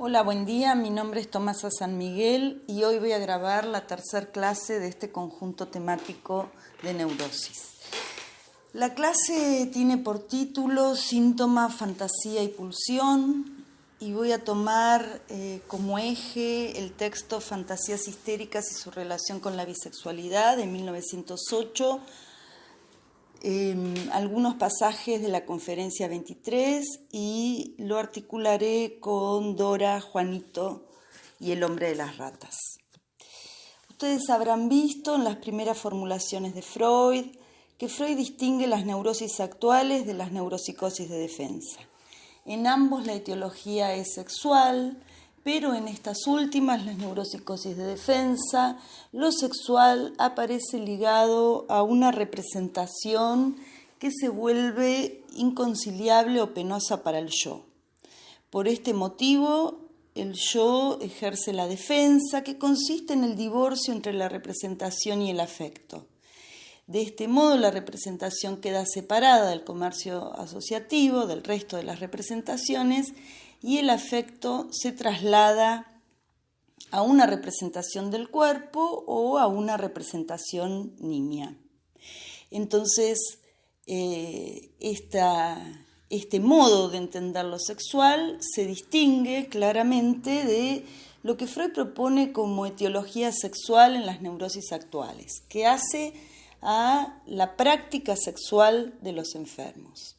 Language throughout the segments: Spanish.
Hola, buen día. Mi nombre es Tomasa San Miguel y hoy voy a grabar la tercera clase de este conjunto temático de neurosis. La clase tiene por título Síntoma, Fantasía y Pulsión y voy a tomar como eje el texto Fantasías histéricas y su relación con la bisexualidad de 1908, algunos pasajes de la conferencia 23 y lo articularé con Dora, Juanito y el hombre de las ratas. Ustedes habrán visto en las primeras formulaciones de Freud que Freud distingue las neurosis actuales de las neuropsicosis de defensa. En ambos la etiología es sexual, pero en estas últimas, las neuropsicosis de defensa, lo sexual aparece ligado a una representación que se vuelve inconciliable o penosa para el yo. Por este motivo, el yo ejerce la defensa, que consiste en el divorcio entre la representación y el afecto. De este modo, la representación queda separada del comercio asociativo, del resto de las representaciones, y el afecto se traslada a una representación del cuerpo o a una representación nimia. Entonces, este modo de entender lo sexual se distingue claramente de lo que Freud propone como etiología sexual en las neurosis actuales, que hace a la práctica sexual de los enfermos.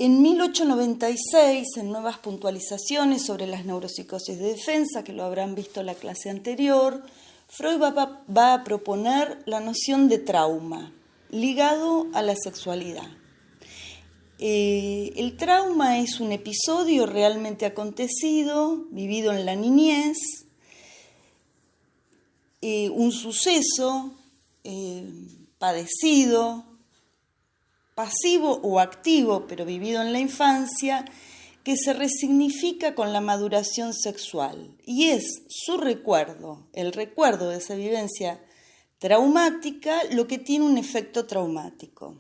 En 1896, en nuevas puntualizaciones sobre las neuropsicosis de defensa, que lo habrán visto en la clase anterior, Freud va a proponer la noción de trauma ligado a la sexualidad. El trauma es un episodio realmente acontecido, vivido en la niñez, un suceso padecido, pasivo o activo, pero vivido en la infancia, que se resignifica con la maduración sexual. Y es su recuerdo, el recuerdo de esa vivencia traumática, lo que tiene un efecto traumático.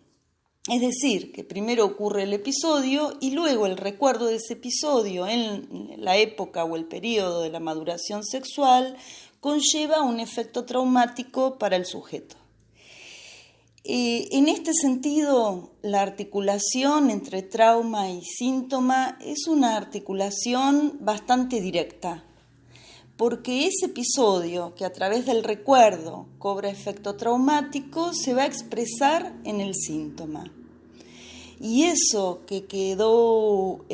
Es decir, que primero ocurre el episodio y luego el recuerdo de ese episodio en la época o el periodo de la maduración sexual conlleva un efecto traumático para el sujeto. En este sentido, la articulación entre trauma y síntoma es una articulación bastante directa, porque ese episodio que a través del recuerdo cobra efecto traumático se va a expresar en el síntoma. Y eso que quedó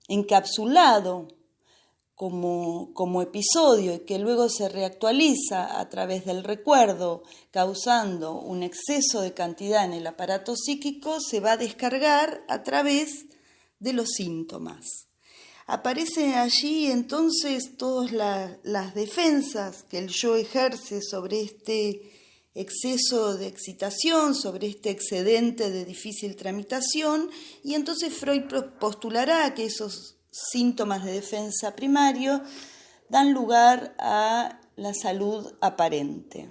encapsulado como episodio y que luego se reactualiza a través del recuerdo, causando un exceso de cantidad en el aparato psíquico, se va a descargar a través de los síntomas. Aparecen allí entonces todas las defensas que el yo ejerce sobre este exceso de excitación, sobre este excedente de difícil tramitación, y entonces Freud postulará que esos síntomas de defensa primario dan lugar a la salud aparente.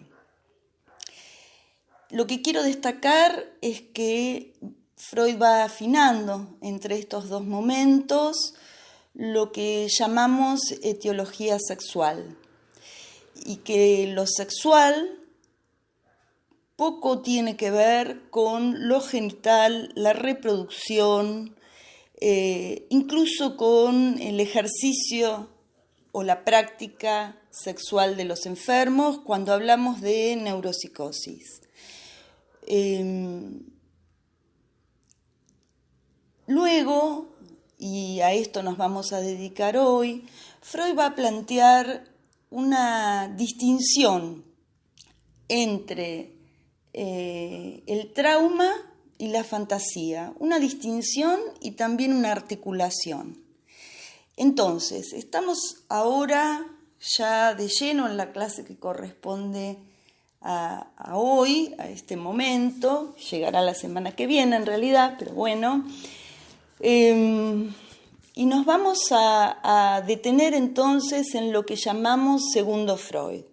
Lo que quiero destacar es que Freud va afinando entre estos dos momentos lo que llamamos etiología sexual, y que lo sexual poco tiene que ver con lo genital, la reproducción, incluso con el ejercicio o la práctica sexual de los enfermos cuando hablamos de neuropsicosis. Luego, y a esto nos vamos a dedicar hoy, Freud va a plantear una distinción entre el trauma y la fantasía, una distinción y también una articulación. Entonces, estamos ahora ya de lleno en la clase que corresponde a hoy, a este momento, llegará la semana que viene en realidad, pero bueno, y nos vamos a detener entonces en lo que llamamos segundo Freud.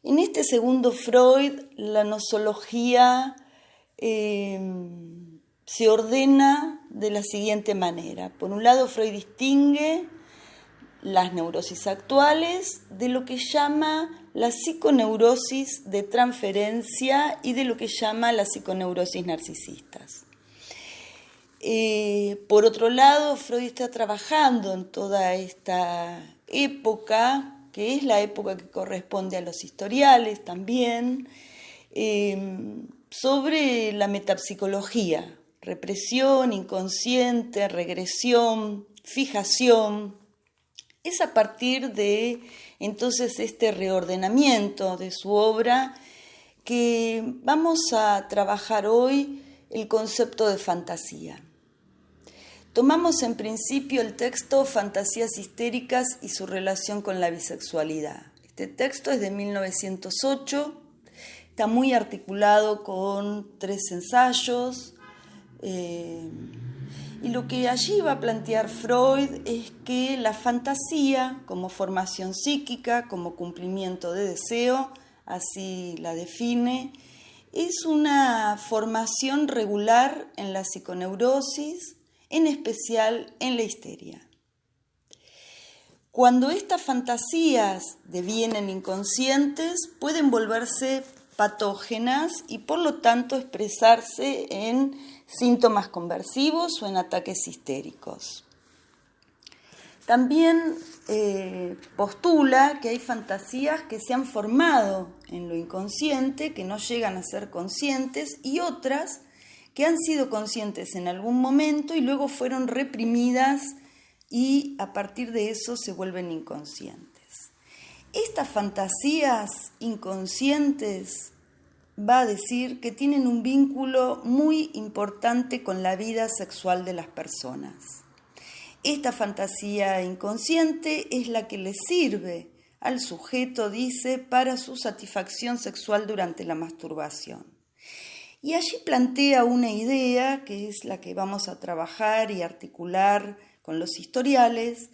En este segundo Freud, la nosología se ordena de la siguiente manera. Por un lado, Freud distingue las neurosis actuales de lo que llama la psiconeurosis de transferencia y de lo que llama la psiconeurosis narcisistas. Por otro lado, Freud está trabajando en toda esta época, que es la época que corresponde a los historiales también, sobre la metapsicología, represión, inconsciente, regresión, fijación. Es a partir de entonces este reordenamiento de su obra que vamos a trabajar hoy el concepto de fantasía. Tomamos en principio el texto Fantasías histéricas y su relación con la bisexualidad. Este texto es de 1908, está muy articulado con 3 ensayos, y lo que allí va a plantear Freud es que la fantasía, como formación psíquica, como cumplimiento de deseo, así la define, es una formación regular en la psiconeurosis, en especial en la histeria. Cuando estas fantasías devienen inconscientes, pueden volverse patógenas y por lo tanto expresarse en síntomas conversivos o en ataques histéricos. También postula que hay fantasías que se han formado en lo inconsciente, que no llegan a ser conscientes, y otras que han sido conscientes en algún momento y luego fueron reprimidas y a partir de eso se vuelven inconscientes. Estas fantasías inconscientes va a decir que tienen un vínculo muy importante con la vida sexual de las personas. Esta fantasía inconsciente es la que le sirve al sujeto, dice, para su satisfacción sexual durante la masturbación. Y allí plantea una idea, que es la que vamos a trabajar y articular con los historiales,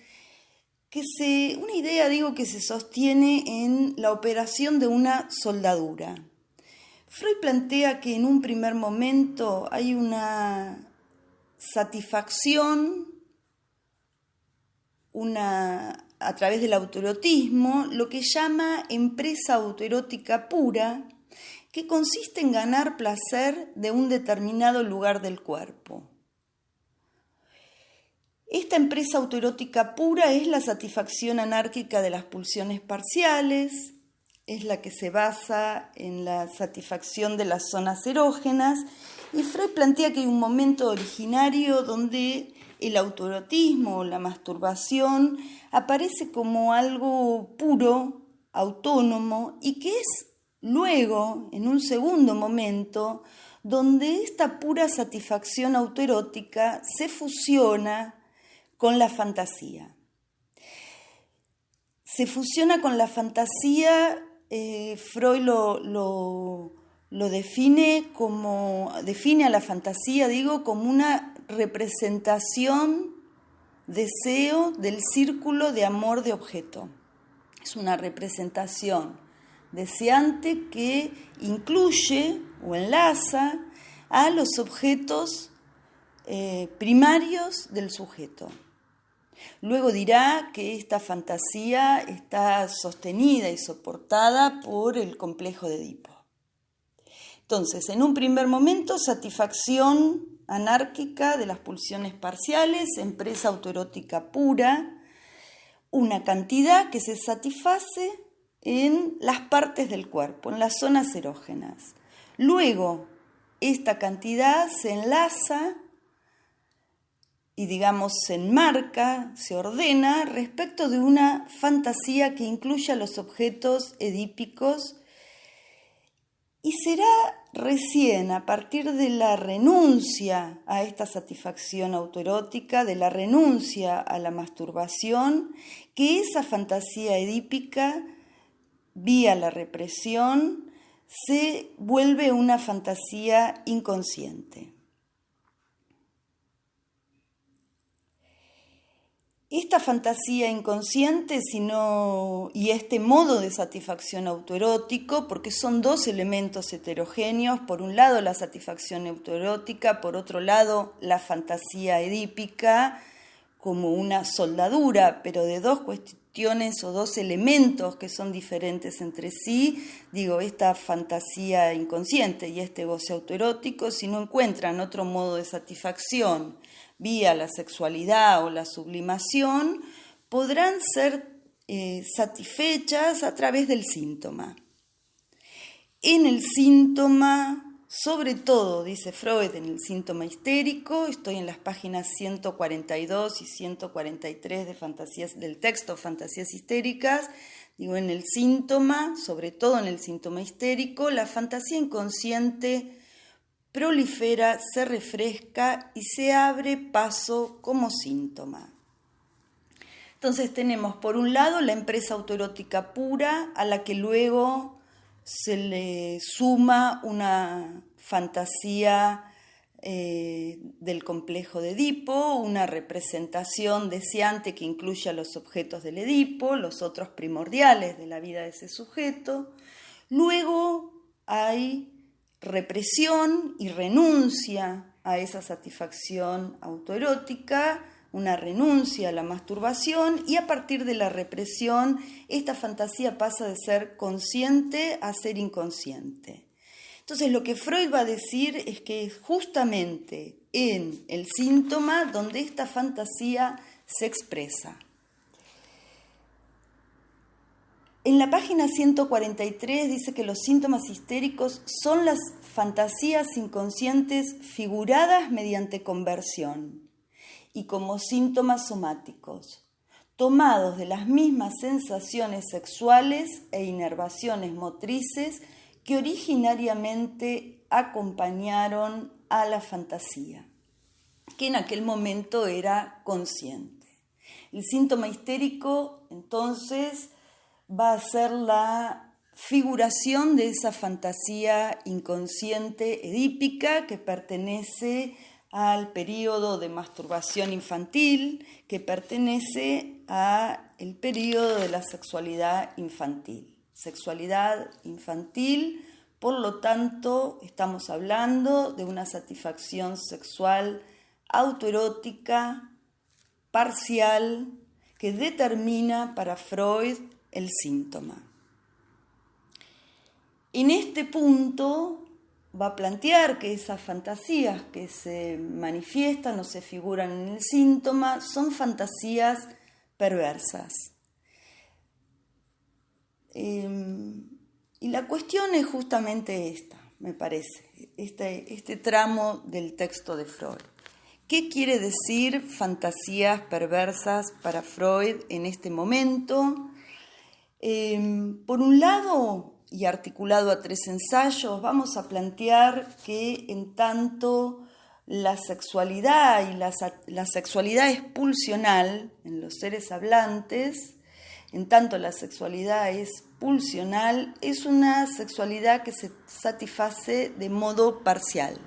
una idea, que se sostiene en la operación de una soldadura. Freud plantea que en un primer momento hay una satisfacción, a través del autoerotismo, lo que llama empresa autoerótica pura, que consiste en ganar placer de un determinado lugar del cuerpo. Esta empresa autoerótica pura es la satisfacción anárquica de las pulsiones parciales, es la que se basa en la satisfacción de las zonas erógenas, y Freud plantea que hay un momento originario donde el autoerotismo o la masturbación aparece como algo puro, autónomo, y que es luego, en un segundo momento, donde esta pura satisfacción autoerótica se fusiona con la fantasía. Se fusiona con la fantasía, Freud lo define a la fantasía, como una representación, deseo del círculo de amor de objeto. Es una representación deseante que incluye o enlaza a los objetos primarios del sujeto. Luego dirá que esta fantasía está sostenida y soportada por el complejo de Edipo. Entonces, en un primer momento, satisfacción anárquica de las pulsiones parciales, empresa autoerótica pura, una cantidad que se satisface en las partes del cuerpo, en las zonas erógenas. Luego, esta cantidad se enlaza y se enmarca, se ordena respecto de una fantasía que incluya los objetos edípicos, y será recién a partir de la renuncia a esta satisfacción autoerótica, de la renuncia a la masturbación, que esa fantasía edípica, vía la represión, se vuelve una fantasía inconsciente. Esta fantasía inconsciente y este modo de satisfacción autoerótico, porque son dos elementos heterogéneos, por un lado la satisfacción autoerótica, por otro lado la fantasía edípica, como una soldadura, pero de dos cuestiones o dos elementos que son diferentes entre sí. Digo, esta fantasía inconsciente y este goce autoerótico, si no encuentran otro modo de satisfacción vía la sexualidad o la sublimación, podrán ser satisfechas a través del síntoma. En el síntoma, sobre todo, dice Freud, en el síntoma histérico, estoy en las páginas 142 y 143 del texto Fantasías histéricas, digo, en el síntoma, sobre todo en el síntoma histérico, la fantasía inconsciente prolifera, se refresca y se abre paso como síntoma. Entonces tenemos por un lado la empresa autoerótica pura, a la que luego se le suma una fantasía del complejo de Edipo, una representación deseante que incluye a los objetos del Edipo, los otros primordiales de la vida de ese sujeto. Luego hay represión y renuncia a esa satisfacción autoerótica, una renuncia a la masturbación, y a partir de la represión esta fantasía pasa de ser consciente a ser inconsciente. Entonces lo que Freud va a decir es que es justamente en el síntoma donde esta fantasía se expresa. En la página 143 dice que los síntomas histéricos son las fantasías inconscientes figuradas mediante conversión y como síntomas somáticos, tomados de las mismas sensaciones sexuales e inervaciones motrices que originariamente acompañaron a la fantasía, que en aquel momento era consciente. El síntoma histérico, entonces, va a ser la figuración de esa fantasía inconsciente edípica que pertenece al periodo de masturbación infantil, que pertenece al periodo de la sexualidad infantil. Sexualidad infantil, por lo tanto, estamos hablando de una satisfacción sexual autoerótica, parcial, que determina para Freud el síntoma. En este punto va a plantear que esas fantasías que se manifiestan o se figuran en el síntoma son fantasías perversas. Y la cuestión es justamente esta, me parece, este tramo del texto de Freud. ¿Qué quiere decir fantasías perversas para Freud en este momento? Por un lado, y articulado a 3 ensayos, vamos a plantear que en tanto la sexualidad y la sexualidad es pulsional en los seres hablantes, en tanto la sexualidad es pulsional, es una sexualidad que se satisface de modo parcial.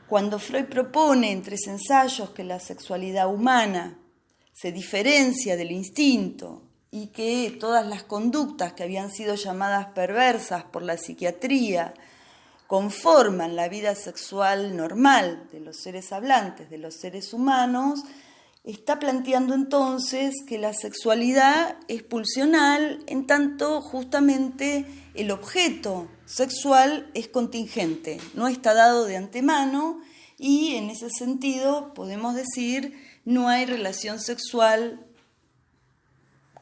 Cuando Freud propone en 3 ensayos que la sexualidad humana se diferencia del instinto y que todas las conductas que habían sido llamadas perversas por la psiquiatría conforman la vida sexual normal de los seres hablantes, de los seres humanos, está planteando entonces que la sexualidad es pulsional, en tanto justamente el objeto sexual es contingente, no está dado de antemano, y en ese sentido podemos decir no hay relación sexual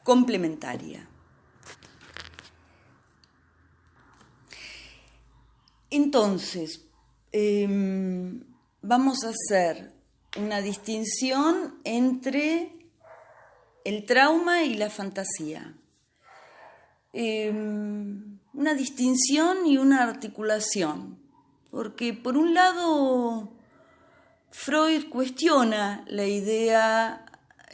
complementaria. Entonces, vamos a hacer una distinción entre el trauma y la fantasía. Una distinción y una articulación, porque por un lado Freud cuestiona la idea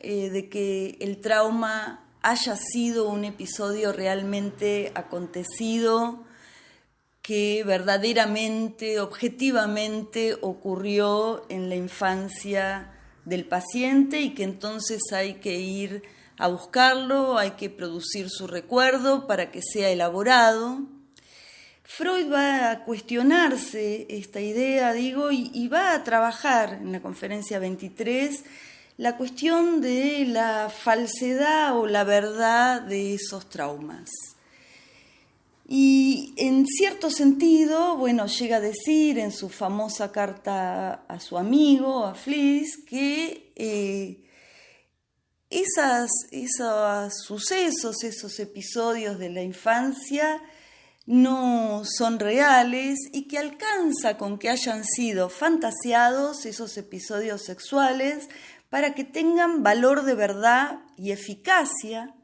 de que el trauma haya sido un episodio realmente acontecido, que verdaderamente, objetivamente ocurrió en la infancia del paciente y que entonces hay que ir a buscarlo, hay que producir su recuerdo para que sea elaborado. Freud va a cuestionarse esta idea, y va a trabajar en la conferencia 23 la cuestión de la falsedad o la verdad de esos traumas. Y en cierto sentido, llega a decir en su famosa carta a su amigo, a Fliess, que esos sucesos, esos episodios de la infancia no son reales y que alcanza con que hayan sido fantaseados esos episodios sexuales para que tengan valor de verdad y eficacia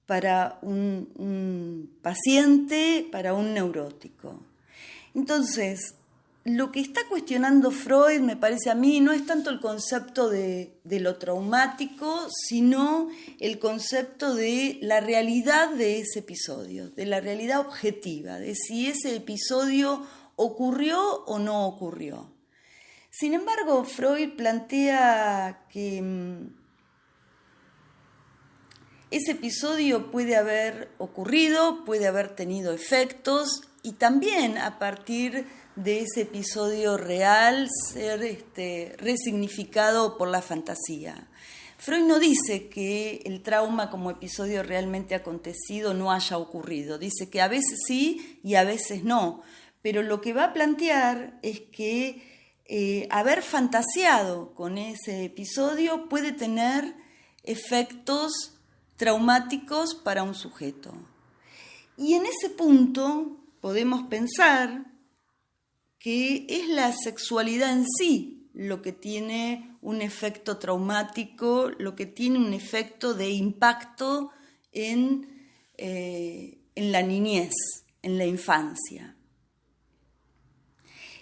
para un paciente, para un neurótico. Entonces, lo que está cuestionando Freud, me parece a mí, no es tanto el concepto de lo traumático, sino el concepto de la realidad de ese episodio, de la realidad objetiva, de si ese episodio ocurrió o no ocurrió. Sin embargo, Freud plantea que ese episodio puede haber ocurrido, puede haber tenido efectos y también a partir de ese episodio real ser resignificado por la fantasía. Freud no dice que el trauma como episodio realmente acontecido no haya ocurrido, dice que a veces sí y a veces no, pero lo que va a plantear es que haber fantaseado con ese episodio puede tener efectos traumáticos para un sujeto. Y en ese punto podemos pensar que es la sexualidad en sí lo que tiene un efecto traumático, lo que tiene un efecto de impacto en la niñez, en la infancia.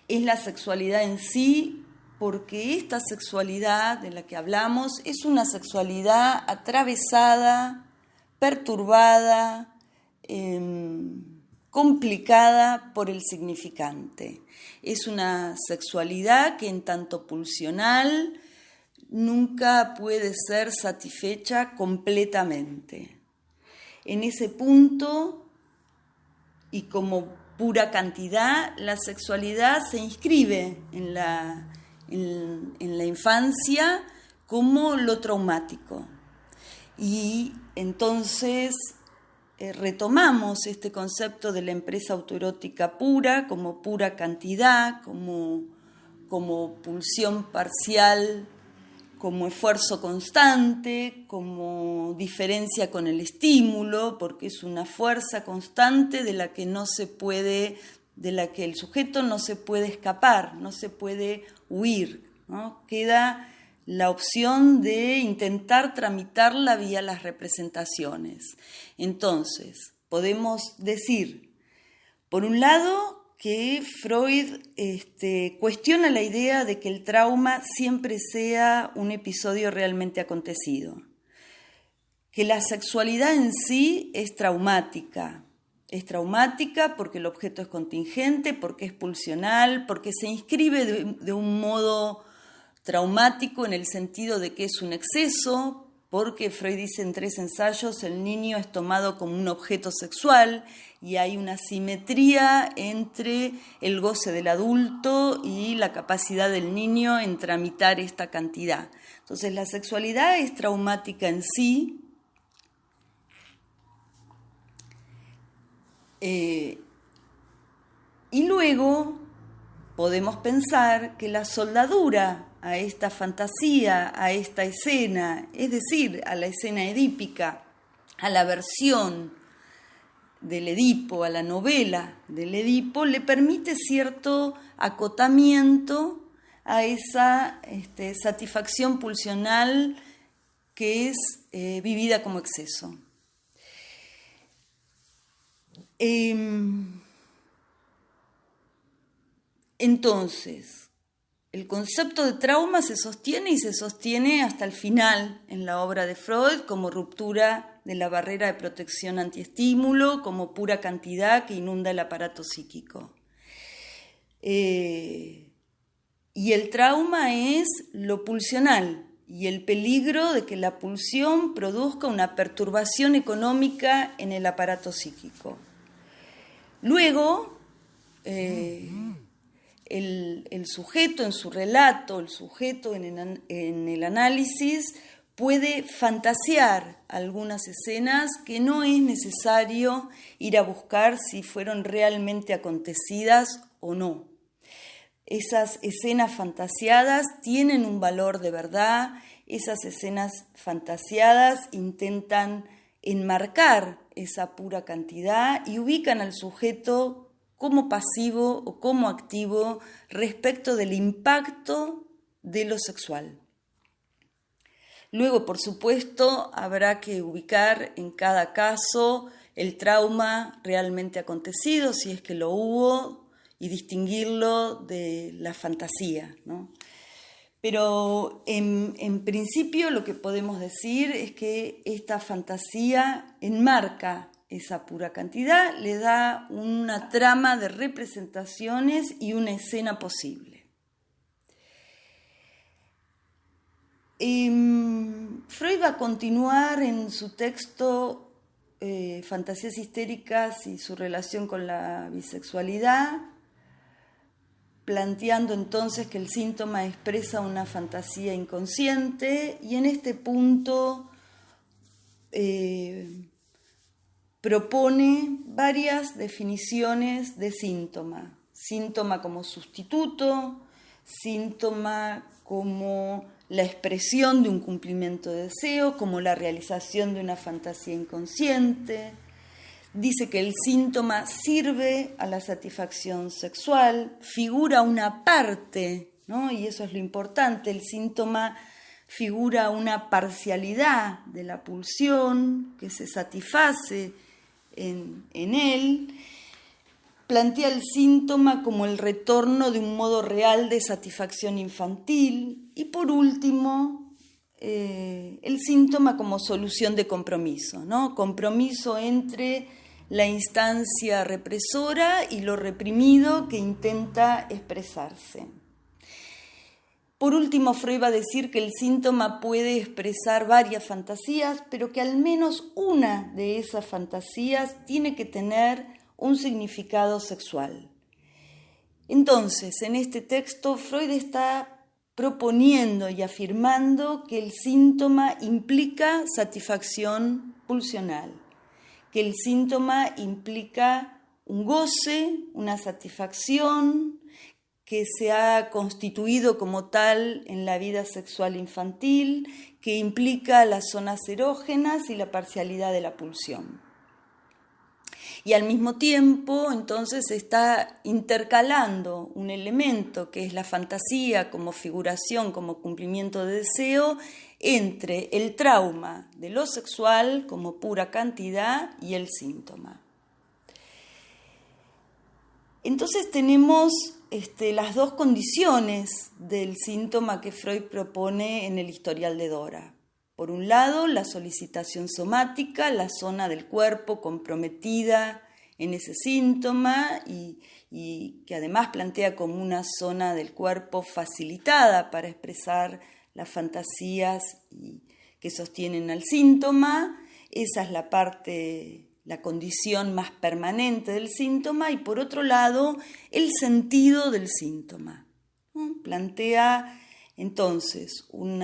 Es la sexualidad en sí, porque esta sexualidad de la que hablamos es una sexualidad atravesada, perturbada, complicada por el significante. Es una sexualidad que en tanto pulsional nunca puede ser satisfecha completamente. En ese punto, y como pura cantidad, la sexualidad se inscribe en la infancia como lo traumático. Y entonces retomamos este concepto de la empresa autoerótica pura como pura cantidad, como pulsión parcial, como esfuerzo constante, como diferencia con el estímulo, porque es una fuerza constante de la que el sujeto no se puede escapar, no se puede huir, ¿no? Queda la opción de intentar tramitarla vía las representaciones. Entonces, podemos decir, por un lado, que Freud cuestiona la idea de que el trauma siempre sea un episodio realmente acontecido, que la sexualidad en sí es traumática porque el objeto es contingente, porque es pulsional, porque se inscribe de un modo traumático en el sentido de que es un exceso, porque Freud dice en 3 ensayos, el niño es tomado como un objeto sexual y hay una simetría entre el goce del adulto y la capacidad del niño en tramitar esta cantidad. Entonces la sexualidad es traumática en sí, y luego podemos pensar que la soldadura a esta fantasía, a esta escena, es decir, a la escena edípica, a la versión del Edipo, a la novela del Edipo, le permite cierto acotamiento a esa satisfacción pulsional que es vivida como exceso. Entonces, el concepto de trauma se sostiene hasta el final en la obra de Freud como ruptura de la barrera de protección antiestímulo, como pura cantidad que inunda el aparato psíquico. Y Y el trauma es lo pulsional y el peligro de que la pulsión produzca una perturbación económica en el aparato psíquico. Luego, el sujeto en su relato, el sujeto en el análisis, puede fantasear algunas escenas que no es necesario ir a buscar si fueron realmente acontecidas o no. Esas escenas fantasiadas tienen un valor de verdad, esas escenas fantasiadas intentan enmarcar esa pura cantidad y ubican al sujeto como pasivo o como activo respecto del impacto de lo sexual. Luego, por supuesto, habrá que ubicar en cada caso el trauma realmente acontecido, si es que lo hubo, y distinguirlo de la fantasía, ¿no? Pero en principio lo que podemos decir es que esta fantasía enmarca esa pura cantidad, le da una trama de representaciones y una escena posible. Freud va a continuar en su texto Fantasías histéricas y su relación con la bisexualidad, planteando entonces que el síntoma expresa una fantasía inconsciente, y en este punto propone varias definiciones de síntoma. Síntoma como sustituto, síntoma como la expresión de un cumplimiento de deseo, como la realización de una fantasía inconsciente. Dice que el síntoma sirve a la satisfacción sexual, figura una parte, ¿no? Y eso es lo importante, el síntoma figura una parcialidad de la pulsión que se satisface en él. Plantea el síntoma como el retorno de un modo real de satisfacción infantil. Y por último, el síntoma como solución de compromiso, ¿no? Compromiso entre la instancia represora y lo reprimido que intenta expresarse. Por último, Freud va a decir que el síntoma puede expresar varias fantasías, pero que al menos una de esas fantasías tiene que tener un significado sexual. Entonces, en este texto, Freud está proponiendo y afirmando que el síntoma implica satisfacción pulsional, que el síntoma implica un goce, una satisfacción que se ha constituido como tal en la vida sexual infantil, que implica las zonas erógenas y la parcialidad de la pulsión. Y al mismo tiempo, entonces, está intercalando un elemento que es la fantasía como figuración, como cumplimiento de deseo, entre el trauma de lo sexual como pura cantidad y el síntoma. Entonces tenemos las dos condiciones del síntoma que Freud propone en el historial de Dora. Por un lado, la solicitación somática, la zona del cuerpo comprometida en ese síntoma y que además plantea como una zona del cuerpo facilitada para expresar las fantasías que sostienen al síntoma. Esa es la condición más permanente del síntoma. Y por otro lado, el sentido del síntoma. Plantea entonces un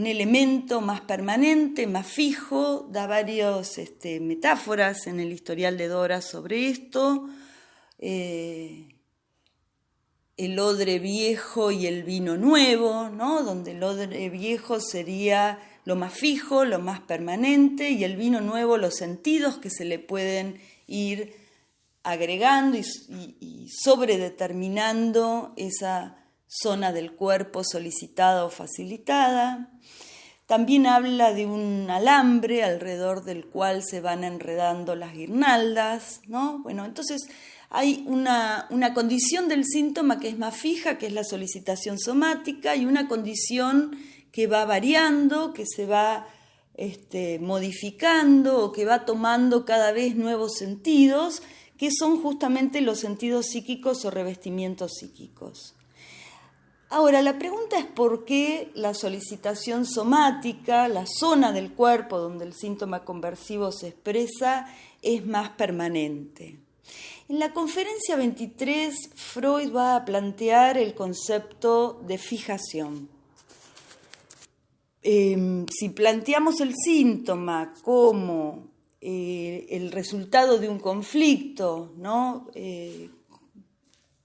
elemento más permanente, más fijo, da varias metáforas en el historial de Dora sobre esto, el odre viejo y el vino nuevo, ¿no? Donde el odre viejo sería lo más fijo, lo más permanente, y el vino nuevo los sentidos que se le pueden ir agregando y sobredeterminando esa zona del cuerpo solicitada o facilitada. También habla de un alambre alrededor del cual se van enredando las guirnaldas, ¿no? Bueno, entonces hay una condición del síntoma que es más fija, que es la solicitación somática, y una condición que va variando, que se va modificando o que va tomando cada vez nuevos sentidos, que son justamente los sentidos psíquicos o revestimientos psíquicos. Ahora, la pregunta es por qué la solicitación somática, la zona del cuerpo donde el síntoma conversivo se expresa, es más permanente. En la conferencia 23, Freud va a plantear el concepto de fijación. Si planteamos el síntoma como el resultado de un conflicto, ¿no?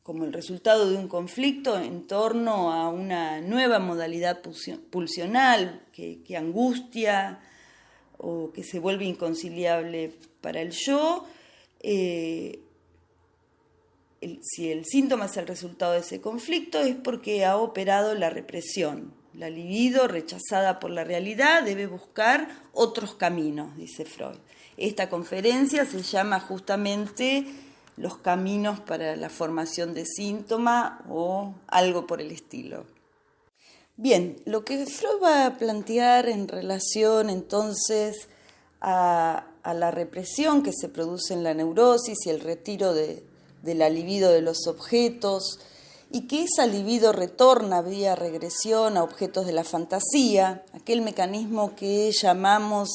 Como el resultado de un conflicto en torno a una nueva modalidad pulsional que angustia o que se vuelve inconciliable para el yo, si el síntoma es el resultado de ese conflicto es porque ha operado la represión. La libido, rechazada por la realidad, debe buscar otros caminos, dice Freud. Esta conferencia se llama justamente los caminos para la formación de síntoma o algo por el estilo. Bien, lo que Freud va a plantear en relación entonces a la represión que se produce en la neurosis y el retiro de la libido de los objetos, y que esa libido retorna vía regresión a objetos de la fantasía, aquel mecanismo que llamamos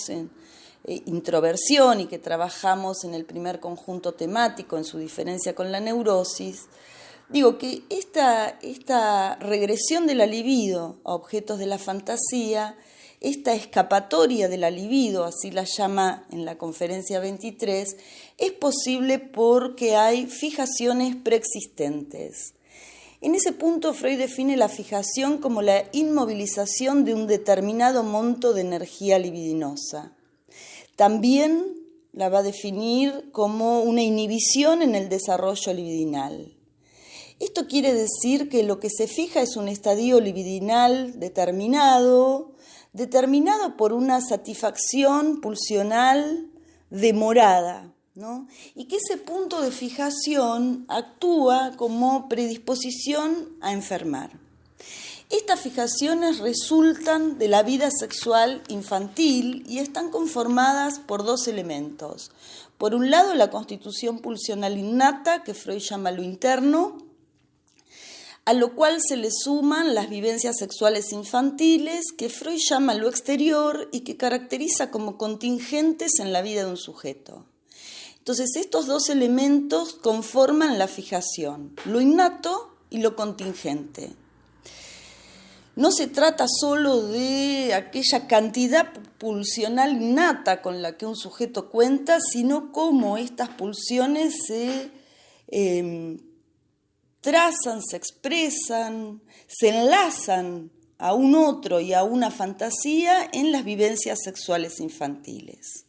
introversión y que trabajamos en el primer conjunto temático en su diferencia con la neurosis. Digo que esta regresión de la libido a objetos de la fantasía, esta escapatoria de la libido, así la llama en la conferencia 23, es posible porque hay fijaciones preexistentes. En ese punto, Freud define la fijación como la inmovilización de un determinado monto de energía libidinosa. También la va a definir como una inhibición en el desarrollo libidinal. Esto quiere decir que lo que se fija es un estadio libidinal determinado por una satisfacción pulsional demorada, ¿no? Y que ese punto de fijación actúa como predisposición a enfermar. Estas fijaciones resultan de la vida sexual infantil y están conformadas por dos elementos. Por un lado, la constitución pulsional innata, que Freud llama lo interno, a lo cual se le suman las vivencias sexuales infantiles, que Freud llama lo exterior y que caracteriza como contingentes en la vida de un sujeto. Entonces, estos dos elementos conforman la fijación, lo innato y lo contingente. No se trata solo de aquella cantidad pulsional innata con la que un sujeto cuenta, sino cómo estas pulsiones se trazan, se expresan, se enlazan a un otro y a una fantasía en las vivencias sexuales infantiles.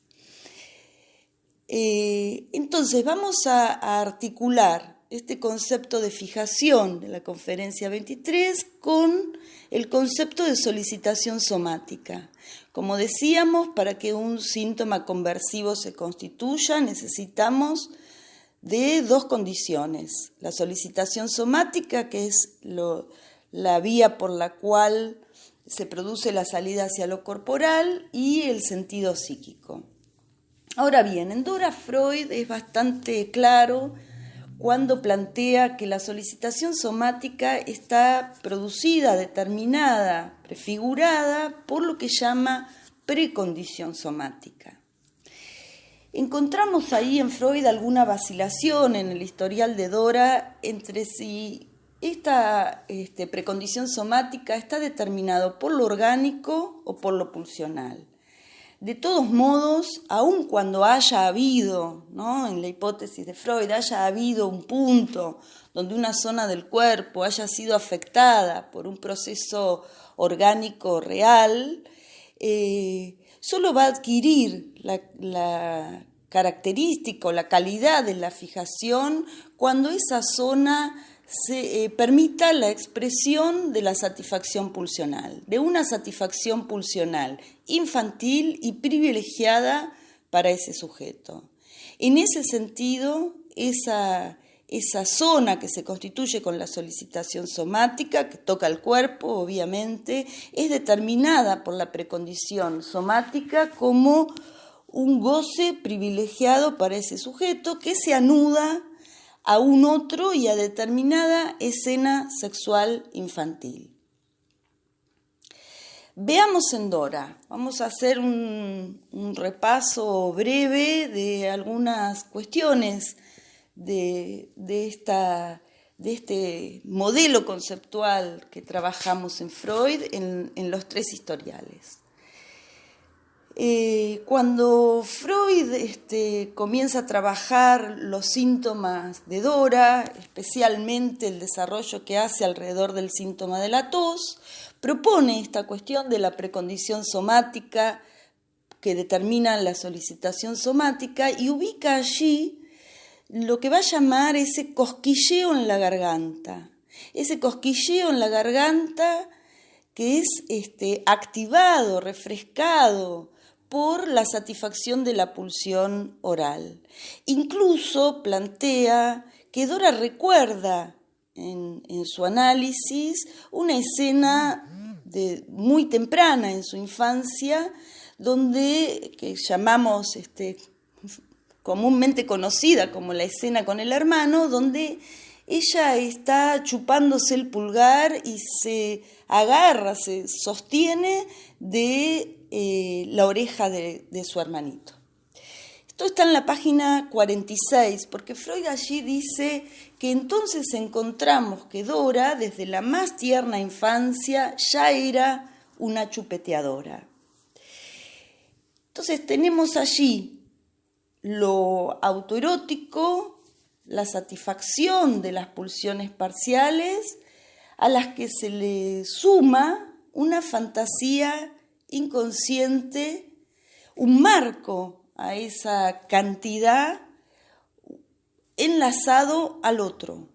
Entonces vamos a articular este concepto de fijación de la conferencia 23 con el concepto de solicitación somática. Como decíamos, para que un síntoma conversivo se constituya necesitamos de dos condiciones: la solicitación somática, que es la vía por la cual se produce la salida hacia lo corporal, y el sentido psíquico. Ahora bien, en Dora Freud es bastante claro cuando plantea que la solicitación somática está producida, determinada, prefigurada por lo que llama precondición somática. Encontramos ahí en Freud alguna vacilación en el historial de Dora entre si esta precondición somática está determinado por lo orgánico o por lo pulsional. De todos modos, aun cuando haya habido, ¿no?, en la hipótesis de Freud, haya habido un punto donde una zona del cuerpo haya sido afectada por un proceso orgánico real, solo va a adquirir la característica o la calidad de la fijación cuando esa zona se permita la expresión de la satisfacción pulsional, de una satisfacción pulsional infantil y privilegiada para ese sujeto. En ese sentido, esa zona que se constituye con la solicitación somática, que toca el cuerpo, obviamente, es determinada por la precondición somática como un goce privilegiado para ese sujeto que se anuda a un otro y a determinada escena sexual infantil. Veamos en Dora, vamos a hacer un repaso breve de algunas cuestiones de este modelo conceptual que trabajamos en Freud en los tres historiales. Cuando Freud comienza a trabajar los síntomas de Dora, especialmente el desarrollo que hace alrededor del síntoma de la tos, propone esta cuestión de la precondición somática que determina la solicitación somática y ubica allí lo que va a llamar ese cosquilleo en la garganta. Ese cosquilleo en la garganta que es activado, refrescado por la satisfacción de la pulsión oral. Incluso plantea que Dora recuerda en su análisis una escena muy temprana en su infancia, donde que llamamos comúnmente conocida como la escena con el hermano, donde ella está chupándose el pulgar y se agarra, se sostiene de la oreja de su hermanito. Esto está en la página 46, porque Freud allí dice que entonces encontramos que Dora, desde la más tierna infancia, ya era una chupeteadora. Entonces tenemos allí lo autoerótico, la satisfacción de las pulsiones parciales, a las que se le suma una fantasía inconsciente, un marco a esa cantidad enlazado al otro,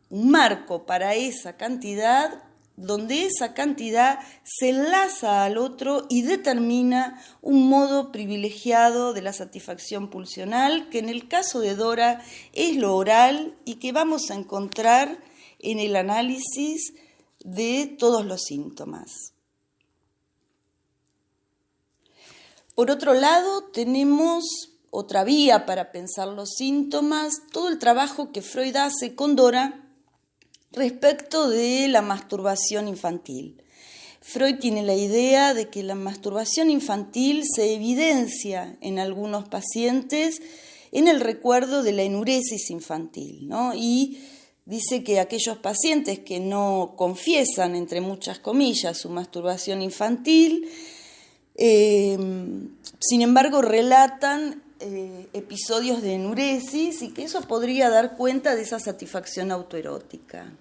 un marco para esa cantidad donde esa cantidad se enlaza al otro y determina un modo privilegiado de la satisfacción pulsional, que en el caso de Dora es lo oral y que vamos a encontrar en el análisis de todos los síntomas. Por otro lado, tenemos otra vía para pensar los síntomas, todo el trabajo que Freud hace con Dora respecto de la masturbación infantil. Freud tiene la idea de que la masturbación infantil se evidencia en algunos pacientes en el recuerdo de la enuresis infantil, ¿no? Y dice que aquellos pacientes que no confiesan, entre muchas comillas, su masturbación infantil, sin embargo relatan episodios de enuresis y que eso podría dar cuenta de esa satisfacción autoerótica.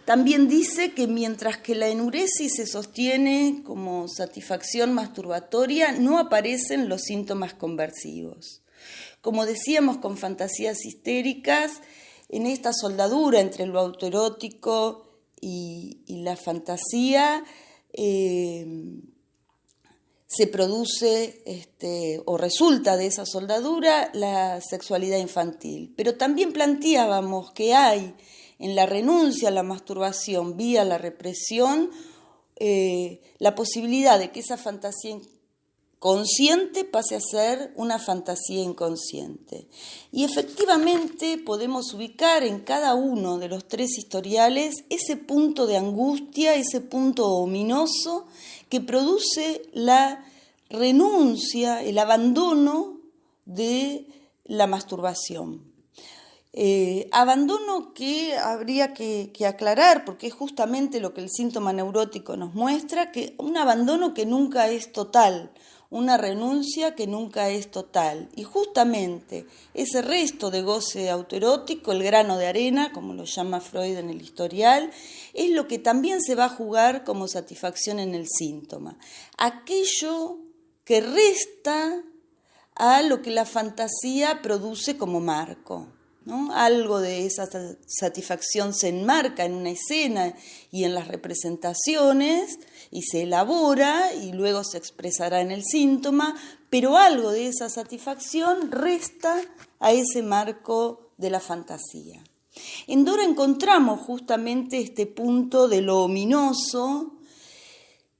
También dice que mientras que la enuresis se sostiene como satisfacción masturbatoria, no aparecen los síntomas conversivos. Como decíamos con fantasías histéricas, en esta soldadura entre lo autoerótico y la fantasía, se produce o resulta de esa soldadura la sexualidad infantil. Pero también planteábamos que hay en la renuncia a la masturbación vía la represión la posibilidad de que esa fantasía consciente pase a ser una fantasía inconsciente. Y efectivamente podemos ubicar en cada uno de los tres historiales ese punto de angustia, ese punto ominoso que produce la renuncia, el abandono de la masturbación. Abandono que habría que aclarar, porque es justamente lo que el síntoma neurótico nos muestra, que un abandono que nunca es total, una renuncia que nunca es total. Y justamente ese resto de goce autoerótico, el grano de arena, como lo llama Freud en el historial, es lo que también se va a jugar como satisfacción en el síntoma. Aquello que resta a lo que la fantasía produce como marco, ¿no? Algo de esa satisfacción se enmarca en una escena y en las representaciones y se elabora y luego se expresará en el síntoma, pero algo de esa satisfacción resta a ese marco de la fantasía. En Dora encontramos justamente este punto de lo ominoso,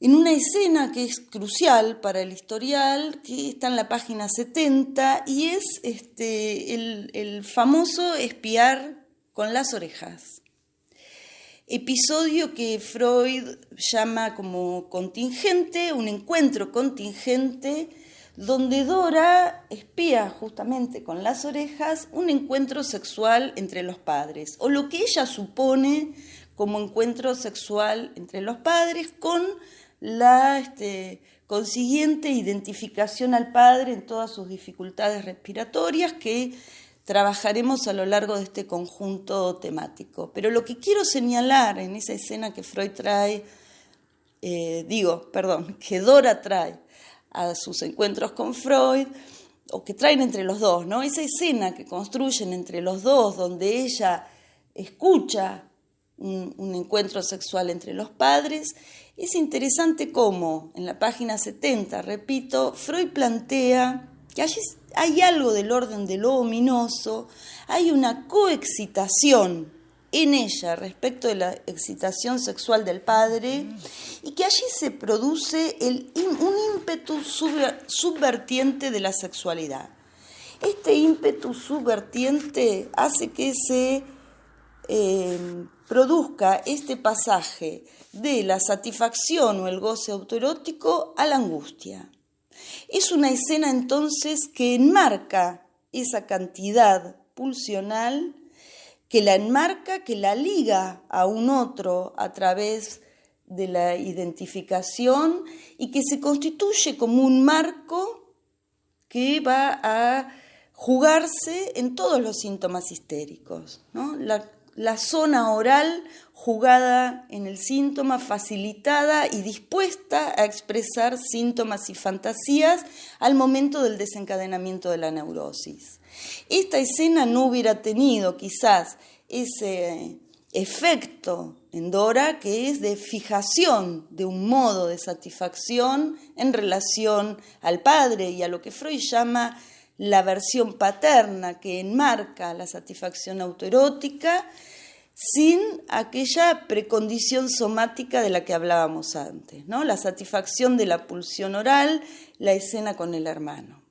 en una escena que es crucial para el historial, que está en la página 70, y es el famoso espiar con las orejas. Episodio que Freud llama como contingente, un encuentro contingente, donde Dora espía justamente con las orejas un encuentro sexual entre los padres, o lo que ella supone como encuentro sexual entre los padres, con la consiguiente identificación al padre en todas sus dificultades respiratorias que trabajaremos a lo largo de este conjunto temático. Pero lo que quiero señalar en esa escena que Freud trae, que Dora trae a sus encuentros con Freud, o que traen entre los dos, ¿no? Esa escena que construyen entre los dos, donde ella escucha un encuentro sexual entre los padres, es interesante cómo, en la página 70, repito, Freud plantea que allí hay algo del orden de lo ominoso, hay una coexcitación en ella respecto de la excitación sexual del padre, y que allí se produce un ímpetu subvertiente de la sexualidad. Este ímpetu subvertiente hace que se produzca este pasaje de la satisfacción o el goce autoerótico a la angustia. Es una escena entonces que enmarca esa cantidad pulsional, que la enmarca, que la liga a un otro a través de la identificación, y que se constituye como un marco que va a jugarse en todos los síntomas histéricos, ¿no? La zona oral jugada en el síntoma, facilitada y dispuesta a expresar síntomas y fantasías al momento del desencadenamiento de la neurosis. Esta escena no hubiera tenido quizás ese efecto en Dora, que es de fijación de un modo de satisfacción en relación al padre y a lo que Freud llama la versión paterna, que enmarca la satisfacción autoerótica sin aquella precondición somática de la que hablábamos antes, ¿no? La satisfacción de la pulsión oral, la escena con el hermano.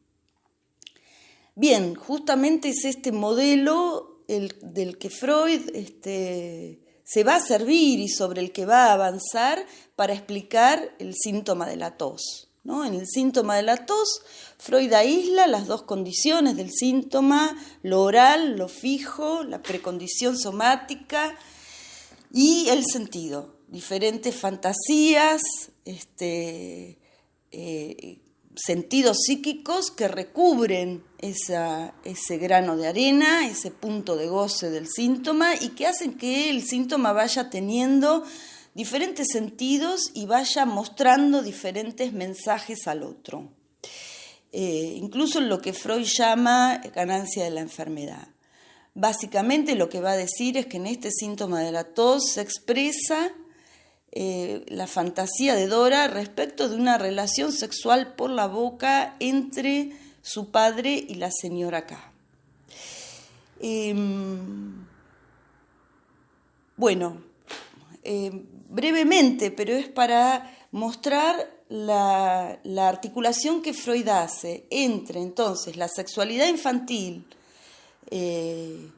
Bien, justamente es este modelo del que Freud se va a servir y sobre el que va a avanzar para explicar el síntoma de la tos, ¿no? En el síntoma de la tos, Freud aísla las dos condiciones del síntoma, lo oral, lo fijo, la precondición somática y el sentido. Diferentes fantasías, sentidos psíquicos que recubren ese grano de arena, ese punto de goce del síntoma, y que hacen que el síntoma vaya teniendo diferentes sentidos y vaya mostrando diferentes mensajes al otro. Incluso en lo que Freud llama ganancia de la enfermedad. Básicamente lo que va a decir es que en este síntoma de la tos se expresa la fantasía de Dora respecto de una relación sexual por la boca entre su padre y la señora K. Brevemente, pero es para mostrar la articulación que Freud hace entre entonces la sexualidad infantil, que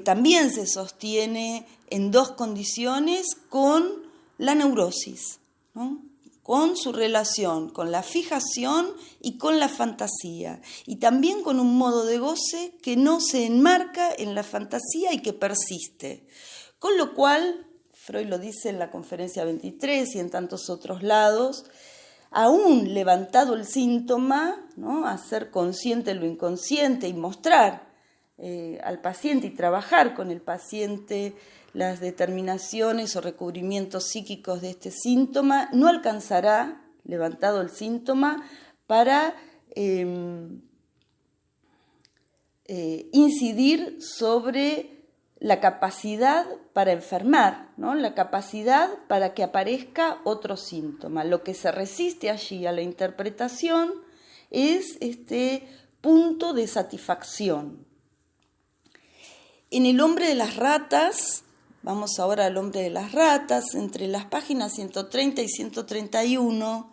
también se sostiene en dos condiciones, con la neurosis, ¿no? Con su relación con la fijación y con la fantasía, y también con un modo de goce que no se enmarca en la fantasía y que persiste. Con lo cual, Freud lo dice en la conferencia 23 y en tantos otros lados, aún levantado el síntoma, ¿no? Hacer consciente lo inconsciente y mostrar al paciente y trabajar con el paciente las determinaciones o recubrimientos psíquicos de este síntoma, no alcanzará, levantado el síntoma, para incidir sobre la capacidad para enfermar, ¿no? La capacidad para que aparezca otro síntoma. Lo que se resiste allí a la interpretación es este punto de satisfacción. En El hombre de las ratas, Vamos ahora al hombre de las ratas, entre las páginas 130 y 131.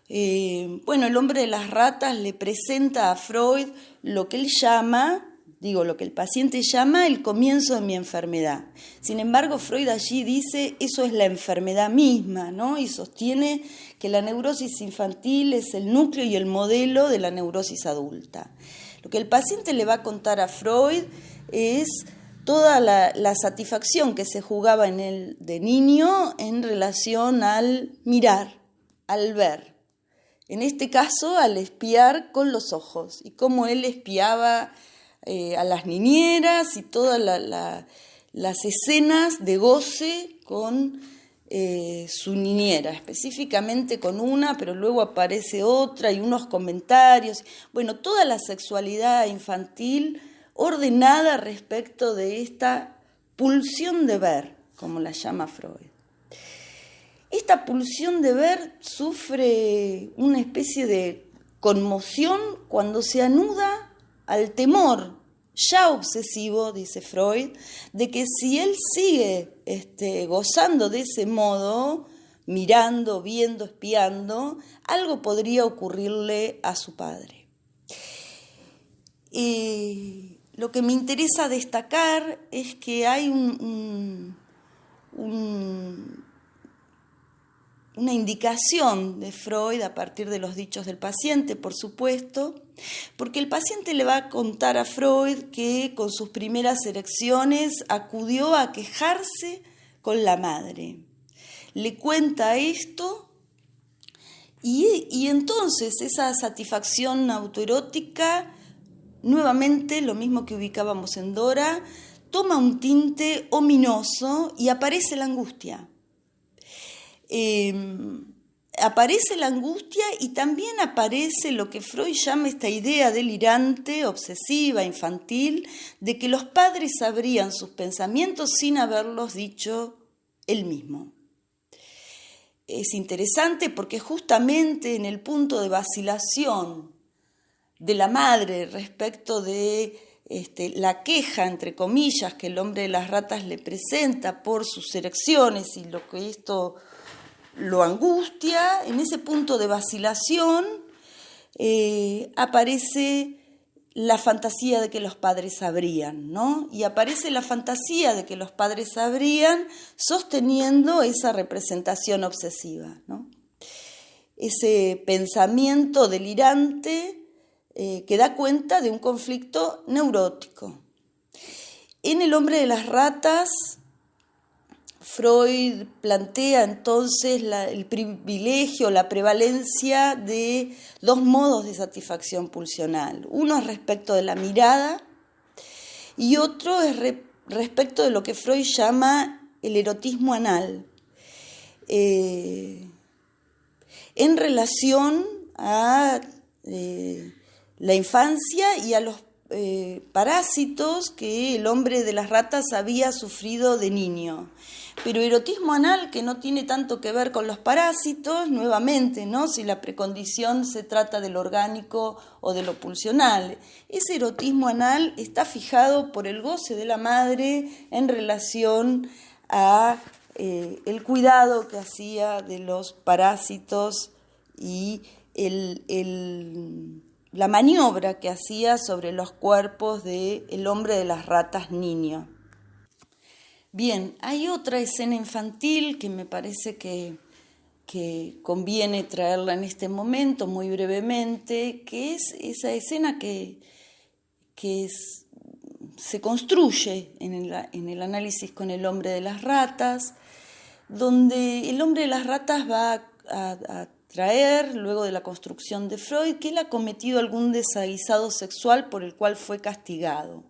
El hombre de las ratas le presenta a Freud lo que él llama, lo que el paciente llama el comienzo de mi enfermedad. Sin embargo, Freud allí dice, eso es la enfermedad misma, ¿no? Y sostiene que la neurosis infantil es el núcleo y el modelo de la neurosis adulta. Lo que el paciente le va a contar a Freud es toda la satisfacción que se jugaba en él de niño en relación al mirar, al ver. En este caso, al espiar con los ojos, y cómo él espiaba a las niñeras y todas las escenas de goce con su niñera, específicamente con una, pero luego aparece otra y unos comentarios. Toda la sexualidad infantil ordenada respecto de esta pulsión de ver, como la llama Freud. Esta pulsión de ver sufre una especie de conmoción cuando se anuda al temor ya obsesivo, dice Freud, de que si él sigue gozando de ese modo, mirando, viendo, espiando, algo podría ocurrirle a su padre. Lo que me interesa destacar es que hay una indicación de Freud a partir de los dichos del paciente, por supuesto, porque el paciente le va a contar a Freud que con sus primeras erecciones acudió a quejarse con la madre. Le cuenta esto y entonces esa satisfacción autoerótica, nuevamente lo mismo que ubicábamos en Dora, toma un tinte ominoso y aparece la angustia. Aparece la angustia y también aparece lo que Freud llama esta idea delirante, obsesiva, infantil, de que los padres sabrían sus pensamientos sin haberlos dicho él mismo. Es interesante porque justamente en el punto de vacilación de la madre respecto de la queja, entre comillas, que el hombre de las ratas le presenta por sus erecciones y lo que esto lo angustia, en ese punto de vacilación aparece la fantasía de que los padres sabrían, ¿no? Y aparece la fantasía de que los padres sabrían sosteniendo esa representación obsesiva, ¿no? Ese pensamiento delirante que da cuenta de un conflicto neurótico. En el hombre de las ratas, Freud plantea entonces el privilegio, la prevalencia de dos modos de satisfacción pulsional. Uno es respecto de la mirada y otro es respecto de lo que Freud llama el erotismo anal, en relación a la infancia y a los parásitos que el hombre de las ratas había sufrido de niño. Pero erotismo anal que no tiene tanto que ver con los parásitos, nuevamente, ¿no? Si la precondición se trata de lo orgánico o de lo pulsional. Ese erotismo anal está fijado por el goce de la madre en relación a el cuidado que hacía de los parásitos y la maniobra que hacía sobre los cuerpos del hombre de las ratas niño. Bien, hay otra escena infantil que me parece que conviene traerla en este momento muy brevemente, que es esa escena que se construye en el análisis con el hombre de las ratas, donde el hombre de las ratas va a traer, luego de la construcción de Freud, que él ha cometido algún desaguisado sexual por el cual fue castigado.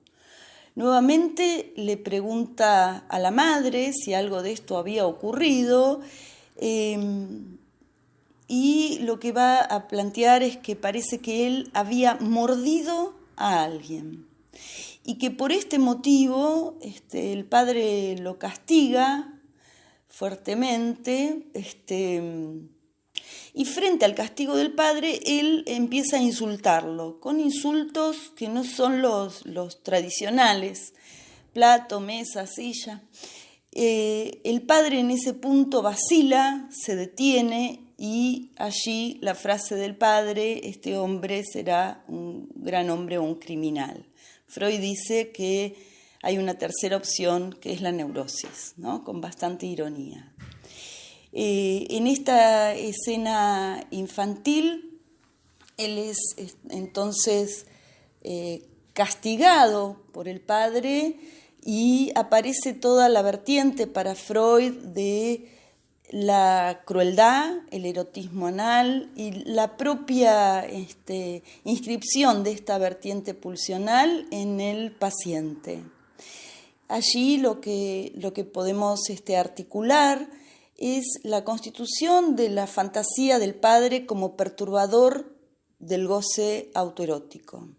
Nuevamente le pregunta a la madre si algo de esto había ocurrido y lo que va a plantear es que parece que él había mordido a alguien y que por este motivo el padre lo castiga fuertemente y frente al castigo del padre, él empieza a insultarlo, con insultos que no son los tradicionales, plato, mesa, silla. El padre en ese punto vacila, se detiene y allí la frase del padre, este hombre será un gran hombre o un criminal. Freud dice que hay una tercera opción que es la neurosis, ¿no? Con bastante ironía. En esta escena infantil, él es entonces castigado por el padre y aparece toda la vertiente para Freud de la crueldad, el erotismo anal y la propia inscripción de esta vertiente pulsional en el paciente. Allí lo que podemos articular es la constitución de la fantasía del padre como perturbador del goce autoerótico.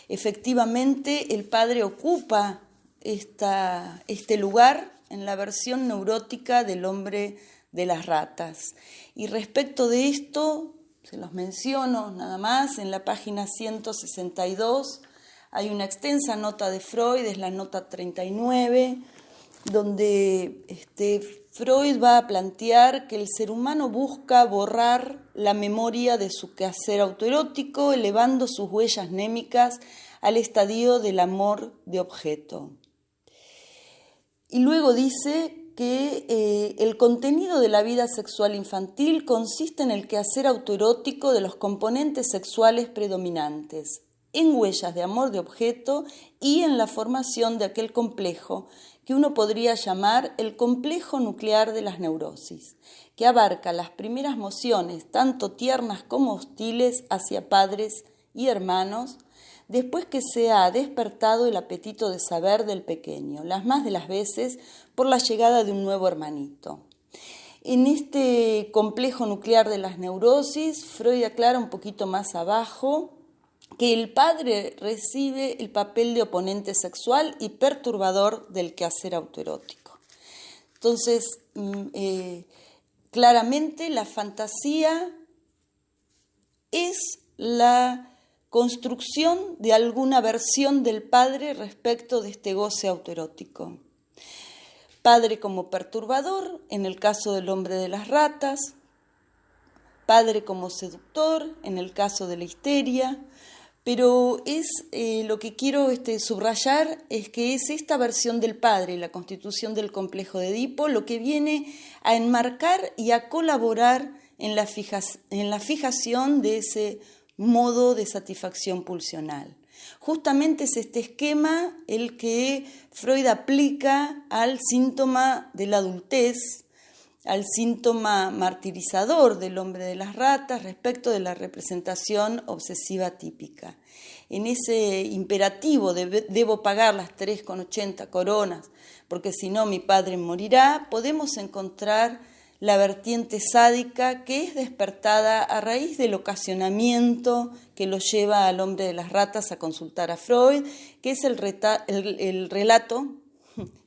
Efectivamente, el padre ocupa este lugar en la versión neurótica del hombre de las ratas. Y respecto de esto, se los menciono nada más, en la página 162 hay una extensa nota de Freud, es la nota 39, donde Freud va a plantear que el ser humano busca borrar la memoria de su quehacer autoerótico, elevando sus huellas némicas al estadio del amor de objeto. Y luego dice que el contenido de la vida sexual infantil consiste en el quehacer autoerótico de los componentes sexuales predominantes, en huellas de amor de objeto y en la formación de aquel complejo que uno podría llamar el complejo nuclear de las neurosis, que abarca las primeras mociones, tanto tiernas como hostiles, hacia padres y hermanos, después que se ha despertado el apetito de saber del pequeño, las más de las veces por la llegada de un nuevo hermanito. En este complejo nuclear de las neurosis, Freud aclara un poquito más abajo que el padre recibe el papel de oponente sexual y perturbador del quehacer autoerótico. Entonces, claramente la fantasía es la construcción de alguna versión del padre respecto de este goce autoerótico. Padre como perturbador, en el caso del hombre de las ratas, padre como seductor, en el caso de la histeria, pero lo que quiero subrayar es que es esta versión del padre, la constitución del complejo de Edipo, lo que viene a enmarcar y a colaborar en la fijación de ese modo de satisfacción pulsional. Justamente es este esquema el que Freud aplica al síntoma de la adultez, al síntoma martirizador del hombre de las ratas respecto de la representación obsesiva típica. En ese imperativo de debo pagar las 3,80 coronas, porque si no mi padre morirá, podemos encontrar la vertiente sádica que es despertada a raíz del ocasionamiento que lo lleva al hombre de las ratas a consultar a Freud, que es el relato,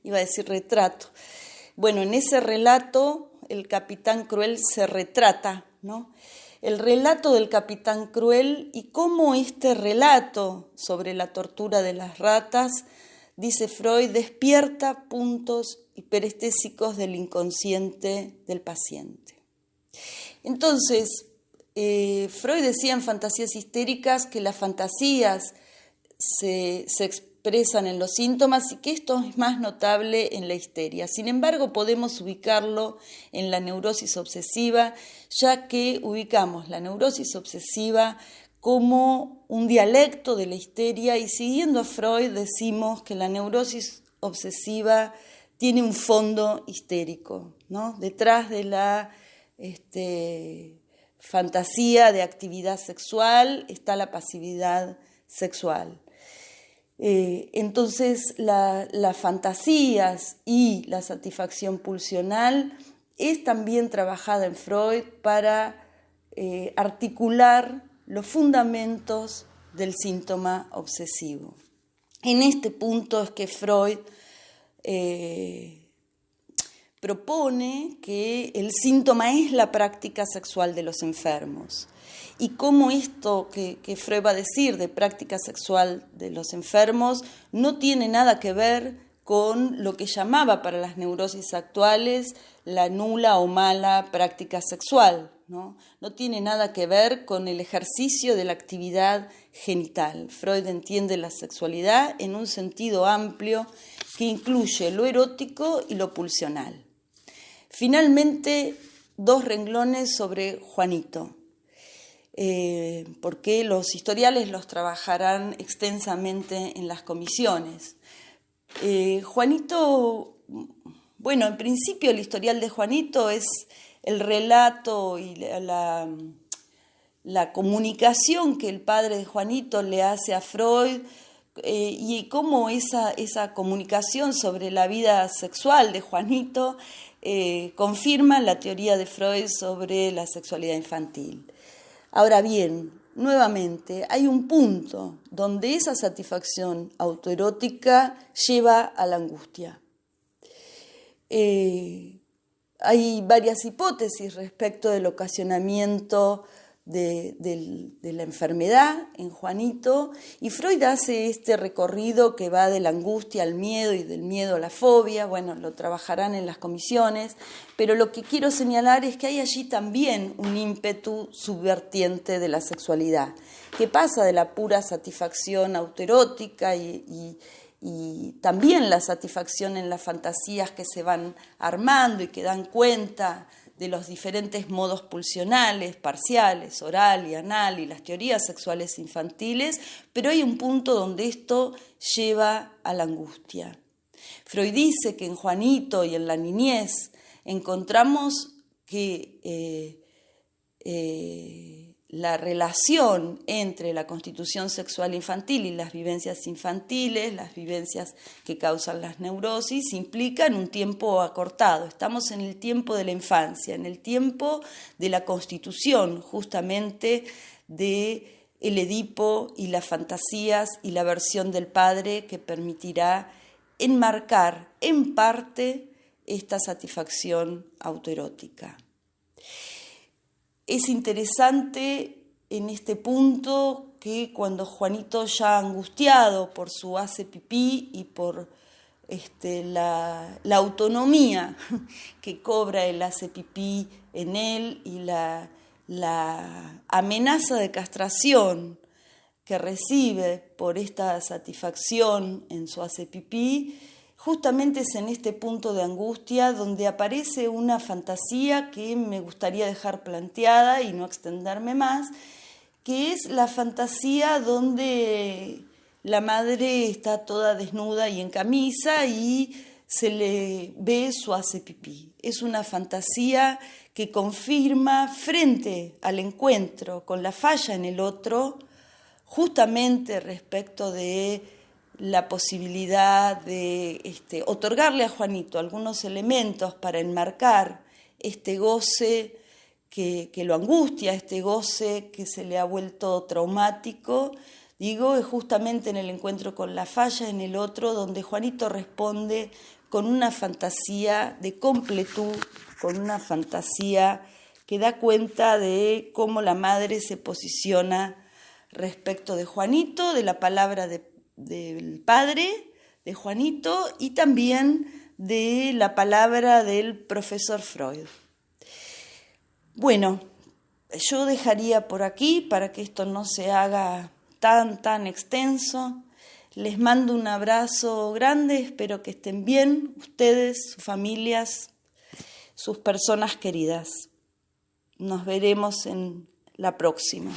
iba a decir retrato. Bueno, en ese relato el capitán cruel se retrata, ¿no? El relato del capitán cruel y cómo este relato sobre la tortura de las ratas, dice Freud, despierta puntos hiperestésicos del inconsciente del paciente. Entonces, Freud decía en Fantasías histéricas que las fantasías se expresan en los síntomas y que esto es más notable en la histeria. Sin embargo, podemos ubicarlo en la neurosis obsesiva, ya que ubicamos la neurosis obsesiva como un dialecto de la histeria y siguiendo a Freud decimos que la neurosis obsesiva tiene un fondo histérico, ¿no? Detrás de la fantasía de actividad sexual está la pasividad sexual. Entonces, las fantasías y la satisfacción pulsional es también trabajada en Freud para articular los fundamentos del síntoma obsesivo. En este punto es que Freud propone que el síntoma es la práctica sexual de los enfermos. Y cómo esto que Freud va a decir de práctica sexual de los enfermos no tiene nada que ver con lo que llamaba para las neurosis actuales la nula o mala práctica sexual, ¿no? No tiene nada que ver con el ejercicio de la actividad genital. Freud entiende la sexualidad en un sentido amplio que incluye lo erótico y lo pulsional. Finalmente, 2 renglones sobre Juanito, porque los historiales los trabajarán extensamente en las comisiones. Juanito, bueno, en principio el historial de Juanito es el relato y la comunicación que el padre de Juanito le hace a Freud, y cómo esa comunicación sobre la vida sexual de Juanito confirma la teoría de Freud sobre la sexualidad infantil. Ahora bien, nuevamente, hay un punto donde esa satisfacción autoerótica lleva a la angustia. Hay varias hipótesis respecto del ocasionamiento de la enfermedad en Juanito, y Freud hace este recorrido que va de la angustia al miedo y del miedo a la fobia. Bueno, lo trabajarán en las comisiones, pero lo que quiero señalar es que hay allí también un ímpetu subvertiente de la sexualidad, que pasa de la pura satisfacción autoerótica y también la satisfacción en las fantasías que se van armando y que dan cuenta de los diferentes modos pulsionales, parciales, oral y anal, y las teorías sexuales infantiles, pero hay un punto donde esto lleva a la angustia. Freud dice que en Juanito y en la niñez encontramos que la relación entre la constitución sexual infantil y las vivencias infantiles, las vivencias que causan las neurosis, implican un tiempo acortado. Estamos en el tiempo de la infancia, en el tiempo de la constitución justamente de el Edipo y las fantasías y la versión del padre que permitirá enmarcar en parte esta satisfacción autoerótica. Es interesante en este punto que cuando Juanito, ya angustiado por su hace pipí y por la autonomía que cobra el hace pipí en él y la amenaza de castración que recibe por esta satisfacción en su hace pipí, justamente es en este punto de angustia donde aparece una fantasía que me gustaría dejar planteada y no extenderme más, que es la fantasía donde la madre está toda desnuda y en camisa y se le ve su hace pipí. Es una fantasía que confirma frente al encuentro con la falla en el otro, justamente respecto de la posibilidad de otorgarle a Juanito algunos elementos para enmarcar este goce que lo angustia, este goce que se le ha vuelto traumático. Digo, es justamente en el encuentro con la falla en el otro donde Juanito responde con una fantasía de completud, con una fantasía que da cuenta de cómo la madre se posiciona respecto de Juanito, de la palabra del padre de Juanito y también de la palabra del profesor Freud. Bueno, yo dejaría por aquí para que esto no se haga tan extenso. Les mando un abrazo grande, espero que estén bien, ustedes, sus familias, sus personas queridas. Nos veremos en la próxima.